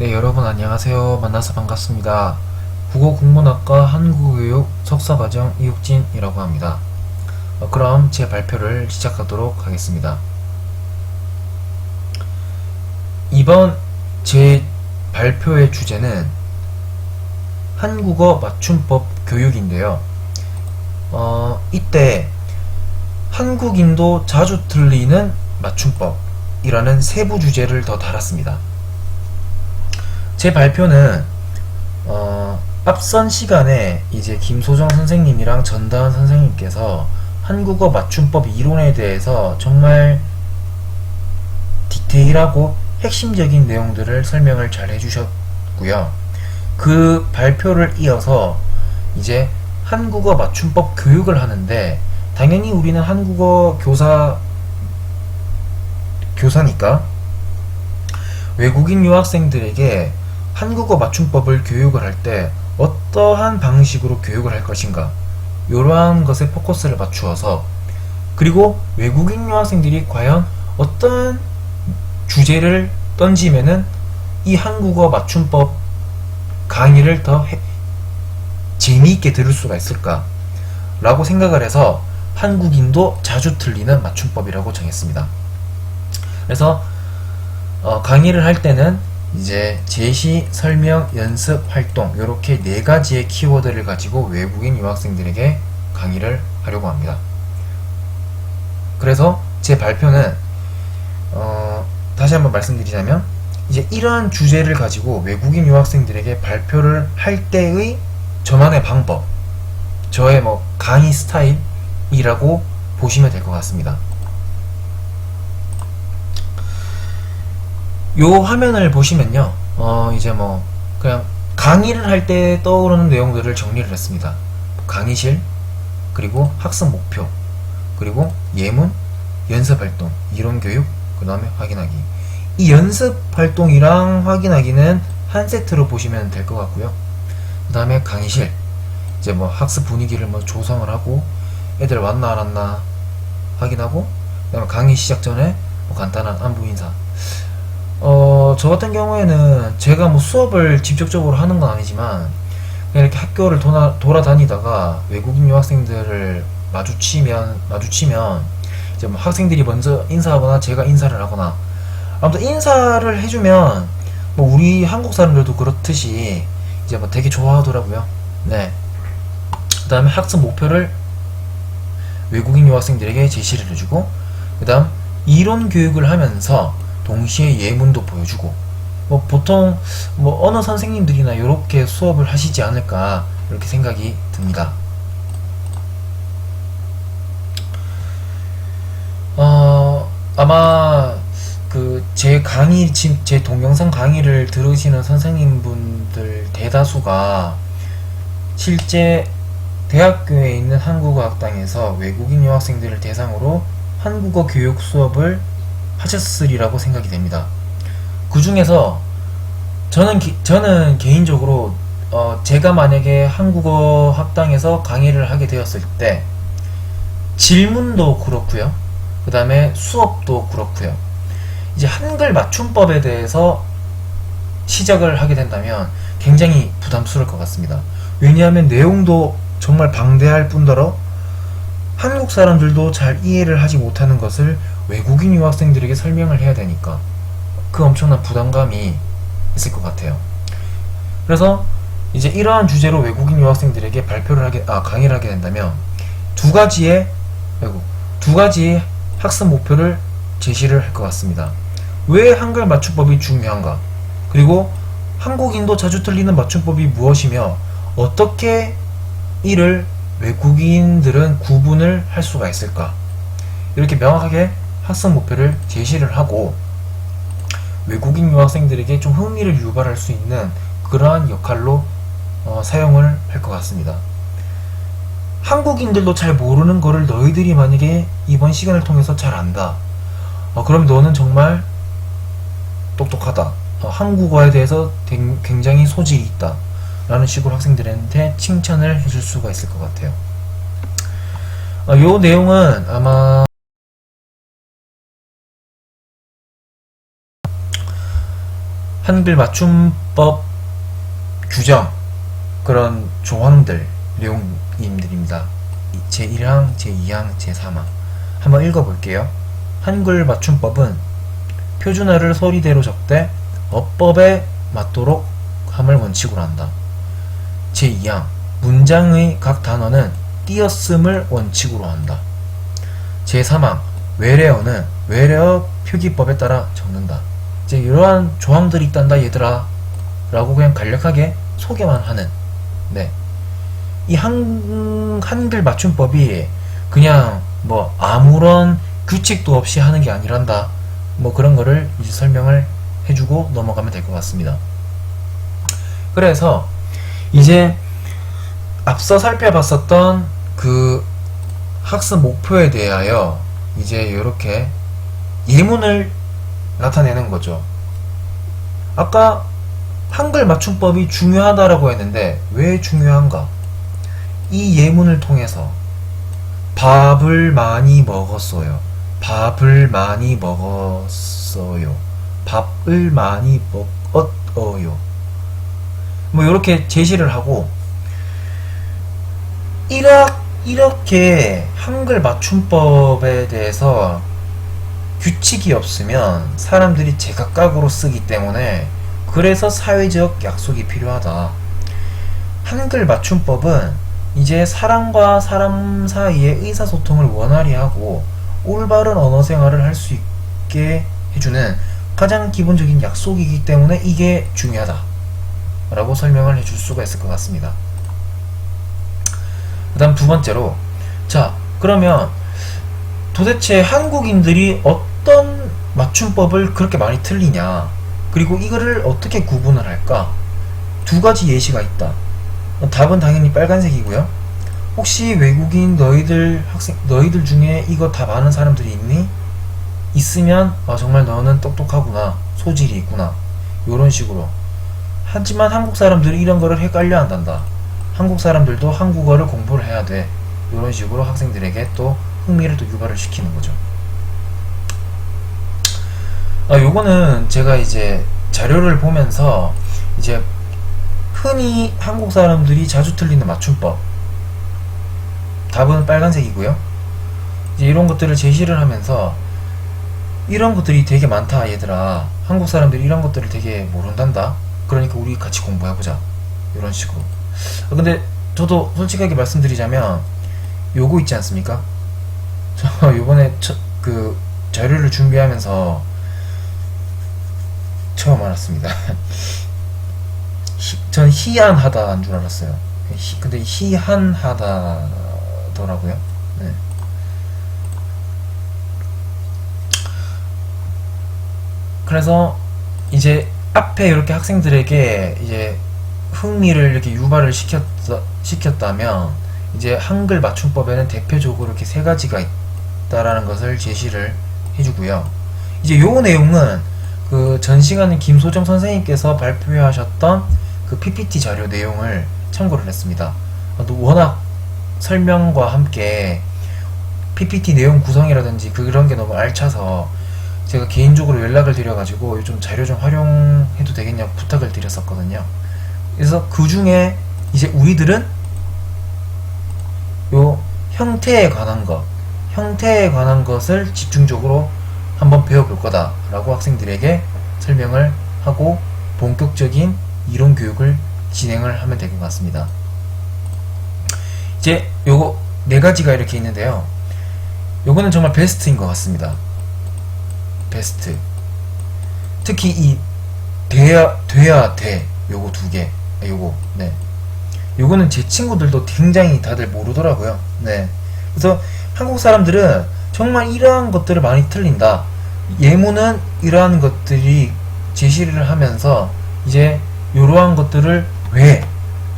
네, 여러분 안녕하세요. 만나서 반갑습니다. 국어국문학과 한국어교육 석사과정 이욱진이라고 합니다. 그럼 제 발표를 시작하도록 하겠습니다. 이번 제 발표의 주제는 한국어 맞춤법 교육인데요. 이때 한국인도 자주 틀리는 맞춤법이라는 세부 주제를 더 달았습니다. 제 발표는 앞선 시간에 이제 김소정 선생님이랑 전다은 선생님께서 한국어 맞춤법 이론에 대해서 정말 디테일하고 핵심적인 내용들을 설명을 잘 해주셨고요. 그 발표를 이어서 이제 한국어 맞춤법 교육을 하는데, 당연히 우리는 한국어 교사니까 외국인 유학생들에게 한국어 맞춤법을 교육을 할 때 어떠한 방식으로 교육을 할 것인가, 이러한 것에 포커스를 맞추어서, 그리고 외국인 유학생들이 과연 어떤 주제를 던지면은 이 한국어 맞춤법 강의를 더 재미있게 들을 수가 있을까 라고 생각을 해서 한국인도 자주 틀리는 맞춤법이라고 정했습니다. 그래서 강의를 할 때는 이제 제시, 설명, 연습, 활동, 이렇게 네 가지의 키워드를 가지고 외국인 유학생들에게 강의를 하려고 합니다. 그래서 제 발표는 다시 한번 말씀드리자면, 이제 이러한 주제를 가지고 외국인 유학생들에게 발표를 할 때의 저만의 방법, 저의 강의 스타일이라고 보시면 될 것 같습니다. 요 화면을 보시면요, 이제 그냥 강의를 할 때 떠오르는 내용들을 정리를 했습니다. 강의실, 그리고 학습 목표, 그리고 예문, 연습 활동, 이론 교육, 그 다음에 확인하기. 이 연습 활동이랑 확인하기는 한 세트로 보시면 될 것 같고요. 그 다음에 강의실, 이제 학습 분위기를 조성을 하고 애들 왔나 안 왔나 확인하고, 그 다음에 강의 시작 전에 간단한 안부 인사. 저 같은 경우에는 제가 수업을 직접적으로 하는 건 아니지만, 그냥 이렇게 학교를 돌아다니다가 외국인 유학생들을 마주치면 이제 학생들이 먼저 인사하거나 제가 인사를 하거나, 아무튼 인사를 해주면 우리 한국 사람들도 그렇듯이 이제 되게 좋아하더라고요. 네. 그 다음에 학습 목표를 외국인 유학생들에게 제시를 해주고, 그 다음 이론 교육을 하면서 동시에 예문도 보여주고, 보통 어느 선생님들이나 이렇게 수업을 하시지 않을까, 이렇게 생각이 듭니다. 아마 제 동영상 강의를 들으시는 선생님분들 대다수가 실제 대학교에 있는 한국어 학당에서 외국인 유학생들을 대상으로 한국어 교육 수업을 하셨으리라고 생각이 됩니다. 그 중에서 저는 개인적으로 제가 만약에 한국어 학당에서 강의를 하게 되었을 때 질문도 그렇고요, 그 다음에 수업도 그렇고요, 이제 한글 맞춤법에 대해서 시작을 하게 된다면 굉장히 부담스러울 것 같습니다. 왜냐하면 내용도 정말 방대할 뿐더러 한국 사람들도 잘 이해를 하지 못하는 것을 외국인 유학생들에게 설명을 해야 되니까 그 엄청난 부담감이 있을 것 같아요. 그래서 이제 이러한 주제로 외국인 유학생들에게 강의를 하게 된다면 두 가지의 학습 목표를 제시를 할 것 같습니다. 왜 한글 맞춤법이 중요한가? 그리고 한국인도 자주 틀리는 맞춤법이 무엇이며 어떻게 이를 외국인들은 구분을 할 수가 있을까? 이렇게 명확하게 학습 목표를 제시를 하고 외국인 유학생들에게 좀 흥미를 유발할 수 있는 그러한 역할로 사용을 할 것 같습니다. 한국인들도 잘 모르는 거를 너희들이 만약에 이번 시간을 통해서 잘 안다, 그럼 너는 정말 똑똑하다, 한국어에 대해서 굉장히 소질이 있다 라는 식으로 학생들한테 칭찬을 해줄 수가 있을 것 같아요. 요 내용은 아마 한글 맞춤법 규정 그런 조항들 내용들입니다. 제1항, 제2항, 제3항 한번 읽어볼게요. 한글 맞춤법은 표준어를 소리대로 적되 어법에 맞도록 함을 원칙으로 한다. 제2항 문장의 각 단어는 띄었음을 원칙으로 한다. 제3항 외래어는 외래어 표기법에 따라 적는다. 이제 이러한 조항들이 있단다 얘들아 라고 그냥 간략하게 소개만 하는 이 한글 맞춤법이 그냥 뭐 아무런 규칙도 없이 하는 게 아니란다. 뭐 그런 거를 이제 설명을 해주고 넘어가면 될 것 같습니다. 그래서 이제 앞서 살펴봤었던 그 학습 목표에 대하여 이제 이렇게 예문을 나타내는 거죠. 아까 한글 맞춤법이 중요하다라고 했는데 왜 중요한가? 이 예문을 통해서 밥을 많이 먹었어요. 밥을 많이 먹었어요. 밥을 많이 먹었어요. 뭐 이렇게 제시를 하고 이렇게 한글 맞춤법에 대해서 규칙이 없으면 사람들이 제각각으로 쓰기 때문에 그래서 사회적 약속이 필요하다. 한글 맞춤법은 이제 사람과 사람 사이의 의사소통을 원활히 하고 올바른 언어 생활을 할 수 있게 해주는 가장 기본적인 약속이기 때문에 이게 중요하다 라고 설명을 해줄 수가 있을 것 같습니다. 그 다음 두 번째로, 자 그러면 도대체 한국인들이 어떤 맞춤법을 그렇게 많이 틀리냐, 그리고 이거를 어떻게 구분을 할까? 두 가지 예시가 있다. 답은 당연히 빨간색이고요. 혹시 외국인 너희들 중에 이거 답 아는 사람들이 있니? 있으면 정말 너는 똑똑하구나, 소질이 있구나, 요런 식으로. 하지만 한국 사람들이 이런 거를 헷갈려 한단다. 한국 사람들도 한국어를 공부를 해야 돼, 요런 식으로 학생들에게 또 흥미를 또 유발을 시키는 거죠. 요거는 제가 이제 자료를 보면서 이제 흔히 한국 사람들이 자주 틀리는 맞춤법, 답은 빨간색이고요. 이제 이런 것들을 제시를 하면서 이런 것들이 되게 많다 얘들아, 한국 사람들이 이런 것들을 되게 모른단다, 그러니까 우리 같이 공부해보자, 이런 식으로. 근데 저도 솔직하게 말씀드리자면 요거 있지 않습니까? 저 요번에 그 자료를 준비하면서 처음 알았습니다. 전 희한하다인 줄 알았어요. 근데 희한하다더라고요. 네. 그래서 이제 앞에 이렇게 학생들에게 이제 흥미를 이렇게 유발을 시켰다면 이제 한글 맞춤법에는 대표적으로 이렇게 세 가지가 있다라는 것을 제시를 해주고요. 이제 요 내용은 그 전 시간에 김소정 선생님께서 발표하셨던 그 PPT 자료 내용을 참고를 했습니다. 워낙 설명과 함께 PPT 내용 구성이라든지 그런 게 너무 알차서 제가 개인적으로 연락을 드려가지고 좀 자료 좀 활용해도 되겠냐고 부탁을 드렸었거든요. 그래서 그 중에 이제 우리들은 요 형태에 관한 것을 집중적으로 한번 배워볼 거다 라고 학생들에게 설명을 하고 본격적인 이론 교육을 진행을 하면 될 것 같습니다. 이제 요거 네 가지가 이렇게 있는데요. 요거는 정말 베스트인 것 같습니다. 베스트. 특히 이 돼야 돼 요거 두 개, 요거는 제 친구들도 굉장히 다들 모르더라고요. 네. 그래서 한국 사람들은 정말 이러한 것들을 많이 틀린다. 예문은 이러한 것들이 제시를 하면서 이제 이러한 것들을 왜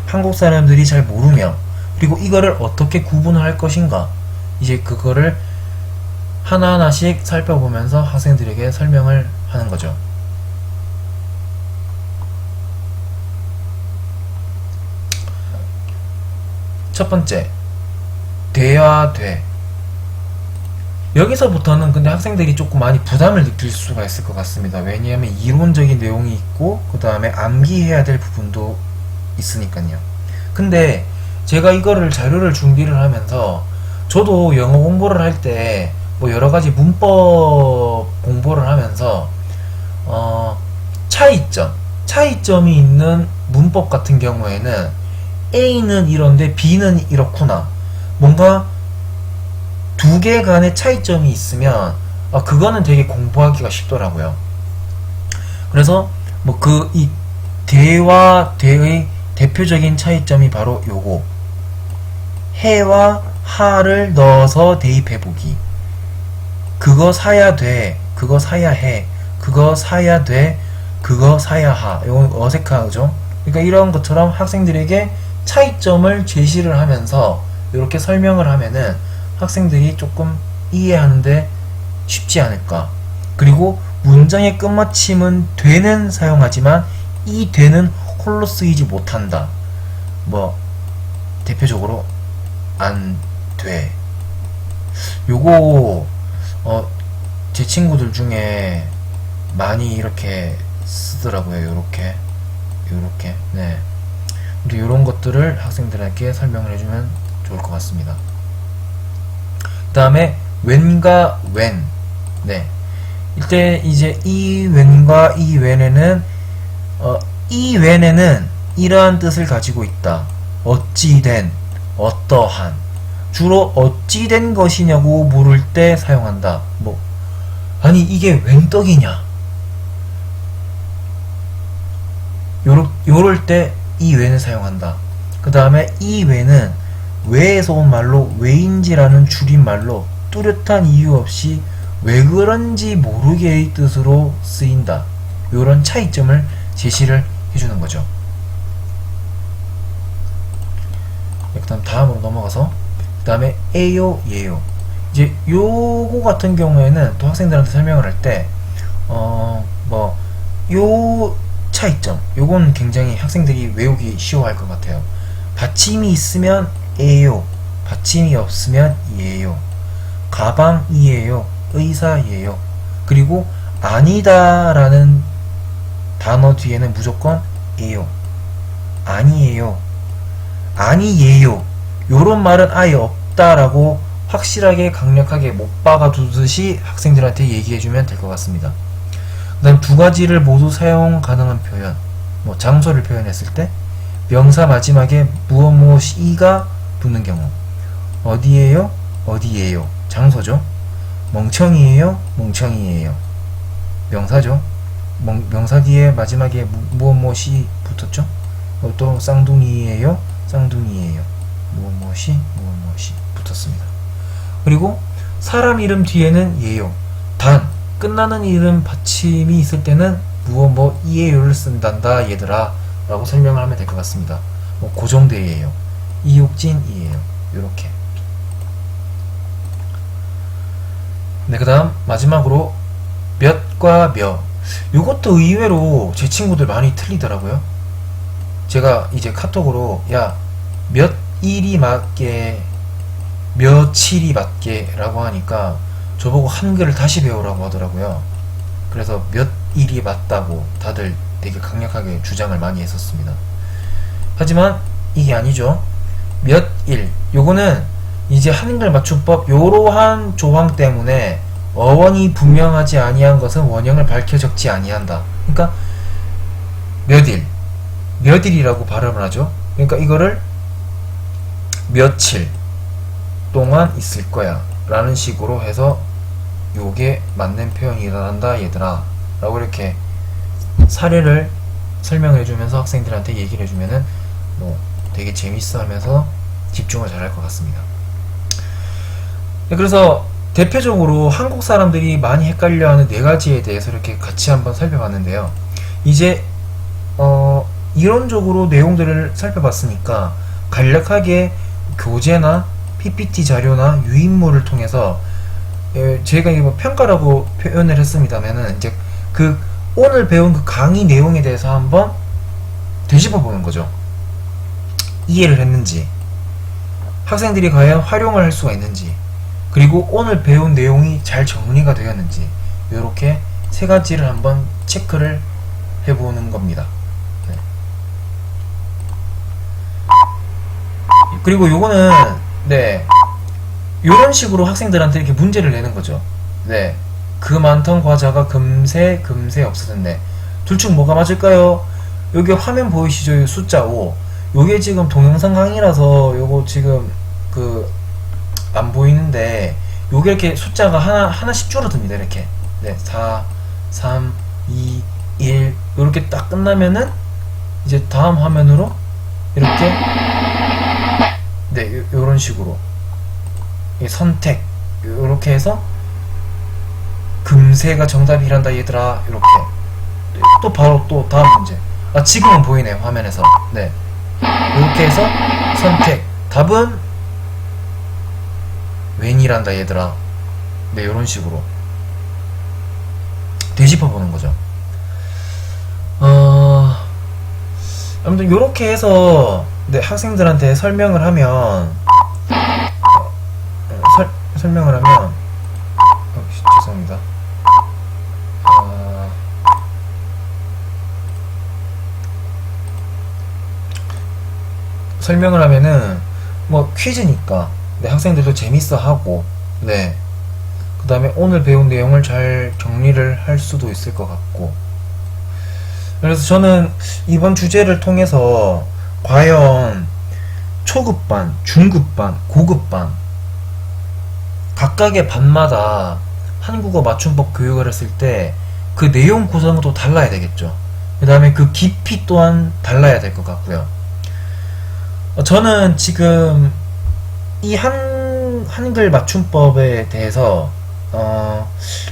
한국 사람들이 잘 모르며, 그리고 이거를 어떻게 구분할 것인가, 이제 그거를 하나하나씩 살펴보면서 학생들에게 설명을 하는 거죠. 첫 번째, 돼야 돼. 여기서부터는 근데 학생들이 조금 많이 부담을 느낄 수가 있을 것 같습니다. 왜냐하면 이론적인 내용이 있고 그 다음에 암기해야 될 부분도 있으니까요. 근데 제가 이거를 자료를 준비를 하면서 저도 영어 공부를 할 때 뭐 여러가지 문법 공부를 하면서 차이점이 있는 문법 같은 경우에는 A는 이런데 B는 이렇구나, 뭔가 두 개 간의 차이점이 있으면 그거는 되게 공부하기가 쉽더라고요. 그래서 뭐 이 대와 대의 대표적인 차이점이 바로 요거, 해와 하를 넣어서 대입해보기, 그거 사야 돼, 그거 사야 해, 그거 사야 돼, 그거 사야 하. 이건 어색하죠? 그러니까 이런 것처럼 학생들에게 차이점을 제시를 하면서 이렇게 설명을 하면은 학생들이 조금 이해하는데 쉽지 않을까. 그리고 문장의 끝마침은 되는 사용하지만 이 되는 홀로 쓰이지 못한다. 뭐 대표적으로 안 돼. 요거 제 친구들 중에 많이 이렇게 쓰더라고요. 요렇게 네. 근데 요런 것들을 학생들에게 설명을 해주면 좋을 것 같습니다. 그 다음에 when과 when. 네. 이때 이제 이 when과 이 when에는 이 when에는 이러한 뜻을 가지고 있다. 어찌된, 어떠한. 주로 어찌된 것이냐고 물을 때 사용한다. 뭐 아니 이게 웬 떡이냐, 요럴 때 이 when을 사용한다. 그 다음에 이 when은 왜에서 온 말로 왜인지라는 줄임말로 뚜렷한 이유 없이 왜 그런지 모르게의 뜻으로 쓰인다. 요런 차이점을 제시를 해주는 거죠. 그 다음 다음으로 넘어가서 그 다음에 에요, 예요. 이제 요거 같은 경우에는 또 학생들한테 설명을 할 때 요 차이점, 요건 굉장히 학생들이 외우기 쉬워할 것 같아요. 받침이 있으면 에요, 받침이 없으면 예요, 가방이에요, 의사예요. 그리고 아니다 라는 단어 뒤에는 무조건 에요, 아니에요, 아니예요. 요런 말은 아예 없다라고 확실하게 강력하게 못 박아두듯이 학생들한테 얘기해주면 될 것 같습니다. 그 다음 두 가지를 모두 사용 가능한 표현, 뭐 장소를 표현했을 때 명사 마지막에 무엇무엇이가 붙는 경우, 어디에요, 어디에요, 장소죠. 멍청이에요, 멍청이에요, 명사죠. 명사 뒤에 마지막에 무엇무엇이 붙었죠. 또 쌍둥이에요, 쌍둥이에요, 무엇무엇이 붙었습니다. 그리고 사람 이름 뒤에는 예요, 단 끝나는 이름 받침이 있을 때는 뭐 이에요를 쓴단다 얘들아 라고 설명을 하면 될 것 같습니다. 뭐 고정대예요, 이육진이에요, 요렇게. 네, 그 다음 마지막으로 몇과 몇. 요것도 의외로 제 친구들 많이 틀리더라고요. 제가 이제 카톡으로 야 몇 일이 맞게 며칠이 맞게 라고 하니까 저보고 한글을 다시 배우라고 하더라고요. 그래서 몇 일이 맞다고 다들 되게 강력하게 주장을 많이 했었습니다. 하지만 이게 아니죠. 몇 일, 요거는 이제 한글 맞춤법 요러한 조항 때문에 어원이 분명하지 아니한 것은 원형을 밝혀 적지 아니한다. 그러니까 몇일이라고 발음을 하죠. 그러니까 이거를 며칠 동안 있을 거야 라는 식으로 해서 요게 맞는 표현이란다 얘들아 라고 이렇게 사례를 설명해 주면서 학생들한테 얘기를 해주면은 뭐 되게 재밌어 하면서 집중을 잘 할 것 같습니다. 그래서 대표적으로 한국 사람들이 많이 헷갈려하는 네 가지에 대해서 이렇게 같이 한번 살펴봤는데요. 이제 이론적으로 내용들을 살펴봤으니까 간략하게 교재나 PPT 자료나 유인물을 통해서 제가 이거 뭐 평가라고 표현을 했습니다면은 이제 그 오늘 배운 그 강의 내용에 대해서 한번 되짚어 보는 거죠. 이해를 했는지, 학생들이 과연 활용을 할 수가 있는지, 그리고 오늘 배운 내용이 잘 정리가 되었는지 이렇게 세 가지를 한번 체크를 해보는 겁니다. 네. 그리고 요거는 네 요런 식으로 학생들한테 이렇게 문제를 내는 거죠. 네. 그 많던 과자가 금세 없어졌네. 둘 중 뭐가 맞을까요? 여기 화면 보이시죠? 이 숫자 5. 요게 지금 동영상 강의라서 요거 지금 안 보이는데 요게 이렇게 숫자가 하나씩 줄어듭니다. 이렇게. 네. 4, 3, 2, 1 요렇게 딱 끝나면은 이제 다음 화면으로 이렇게 네, 요런 식으로 선택 요렇게 해서 금세가 정답이란다 얘들아 이렇게 또 바로 또 다음 문제 지금은 보이네요 화면에서 네 이렇게 해서 선택 답은 웬이란다 얘들아 네 요런 식으로 되짚어 보는 거죠. 아무튼 요렇게 해서 네, 학생들한테 설명을 하면 죄송합니다. 설명을 하면은 뭐 퀴즈니까 네, 학생들도 재밌어 하고 네. 그 다음에 오늘 배운 내용을 잘 정리를 할 수도 있을 것 같고 그래서 저는 이번 주제를 통해서 과연 초급반, 중급반, 고급반 각각의 반마다 한국어 맞춤법 교육을 했을 때 그 내용 구성도 달라야 되겠죠. 그 다음에 그 깊이 또한 달라야 될 것 같고요. 저는 지금 이 한글 맞춤법에 대해서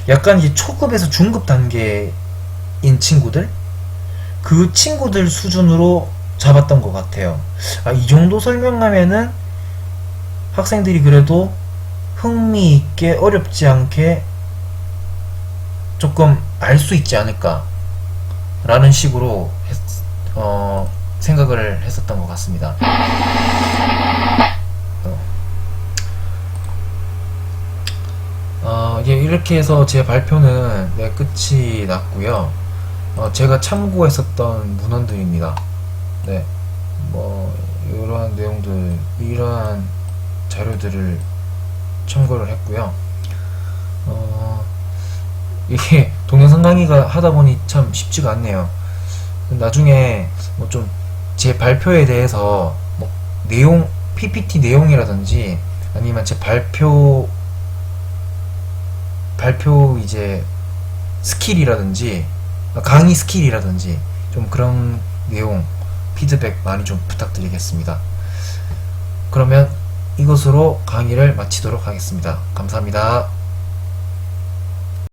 약간 이제 초급에서 중급 단계인 친구들 그 친구들 수준으로 잡았던 것 같아요. 이 정도 설명하면은 학생들이 그래도 흥미있게 어렵지 않게 조금 알 수 있지 않을까 라는 식으로 생각을 했었던 것 같습니다. 이렇게 해서 제 발표는 네, 끝이 났고요. 제가 참고했었던 문헌들입니다. 네, 뭐 이러한 내용들, 이러한 자료들을 참고를 했고요. 이게 동영상 강의가 하다 보니 참 쉽지가 않네요. 나중에 뭐 좀 제 발표에 대해서 뭐 내용 PPT 내용이라든지 아니면 제 발표 이제 스킬이라든지 강의 스킬이라든지 좀 그런 내용 피드백 많이 좀 부탁드리겠습니다. 그러면 이것으로 강의를 마치도록 하겠습니다. 감사합니다.